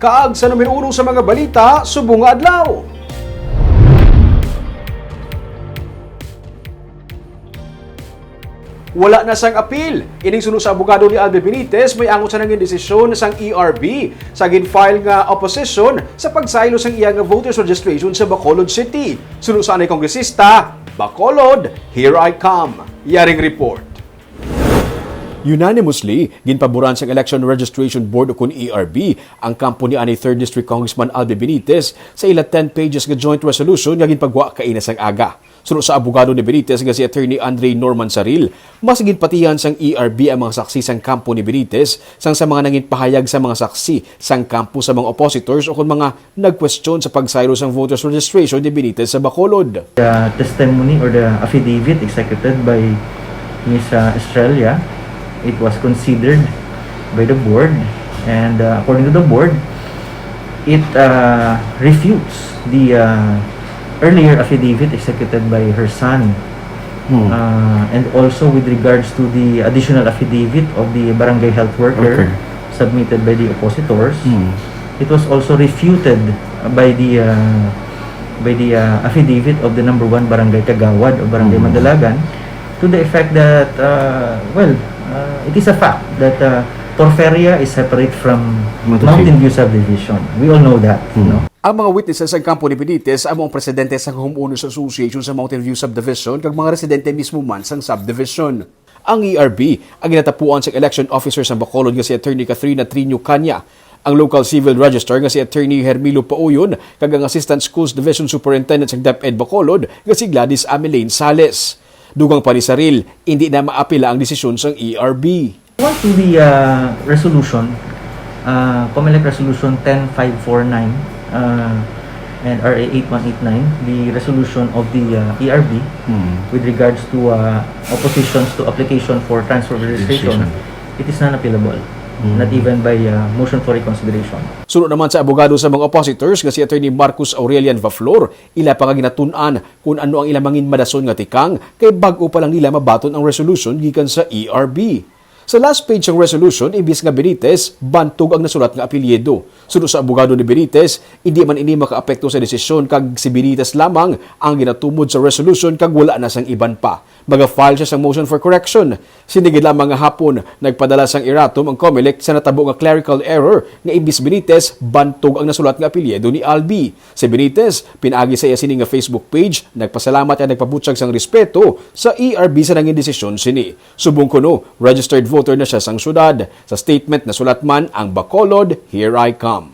Kaag sa numero 1 sa mga balita, subong nga adlaw. Wala na sang apil. Ining sunod sa abogado ni Albe Benitez, may angot sa nanging desisyon sang ERB sa gin-file nga opposition sa pagsaylo sang iya nga voters registration sa Bacolod City. Sunod sa anay kongresista, Bacolod, here I come. Yaring report. Unanimously, ginpaboran sa Election Registration Board o kun ERB ang kampo ni ani 3rd District Congressman Albe Benitez sa ila 10 pages nga joint resolution nga ginpagwa kainas ang aga. Sunod sa abogado ni Benitez nga si Attorney Andre Norman Saril, mas ginpatihan sang ERB ang mga saksi sang kampo ni Benitez sang sa mga nangin pahayag sa mga saksi sang kampo sa mga oppositors o kun mga nagkwestiyon sa pagsaylo sang voters registration ni Benitez sa Bacolod. The testimony or the affidavit executed by Ms. Estrella, it was considered by the board, and according to the board, it refutes the earlier affidavit executed by her son, and also with regards to the additional affidavit of the barangay health worker submitted by the oppositors. It was also refuted by the affidavit of the number 1 barangay Kagawad o barangay Mandalagan, to the effect that it is a fact that Torferia is separate from Mountain View Subdivision. We all know that. No? Ang mga witnesses sa kampo ni Benitez ang mga presidente sa Homeowners Association sa Mountain View Subdivision kag mga residente mismo man sang subdivision. Ang ERB ang ginatapuan sa election officer sa Bacolod nga si Attorney Catherine Trino Canya, ang local civil register nga si Attorney Hermilo Pauyon kag ang Assistant Schools Division Superintendent sa DepEd Bacolod nga si Gladys Ameline Sales. Dugang pa ni Saril, hindi na maapila ang desisyon ng ERB. Once to the resolution, COMELEC Resolution 10549 and RA 8189, the resolution of the ERB with regards to oppositions to application for transfer registration, it is non-appealable. Not even by motion for reconsideration. Sunod naman sa abogado sa mga oppositors nga si Attorney Marcus Aurelian Vaflor, ila pa nga ginatun-an kung ano ang ilamangin madason nga tikang kay bag-o pa lang nila mabaton ang resolution gikan sa ERB. Sa last page ng resolution, ibis nga Benitez, bantog ang nasulat nga apelyido. Sunod sa abogado ni Benitez, hindi man ini makaapekto sa desisyon kag si Benitez lamang ang ginatumod sa resolution kag wala na sang iban pa. Maga-file siya sang motion for correction. Sinigid lamang nga hapon, nagpadala sang iratom ang COMELEC sa natabo nga clerical error nga ibis Benitez, bantog ang nasulat nga apelyido ni Albi. Si Benitez, pinagi sa iya sini nga Facebook page, nagpasalamat at nagpabutsag sang respeto sa ERB sa nanging desisyon sini. Subong kuno, registered voter na siya sang syudad. Sa statement na sulat man ang Bacolod, here I come.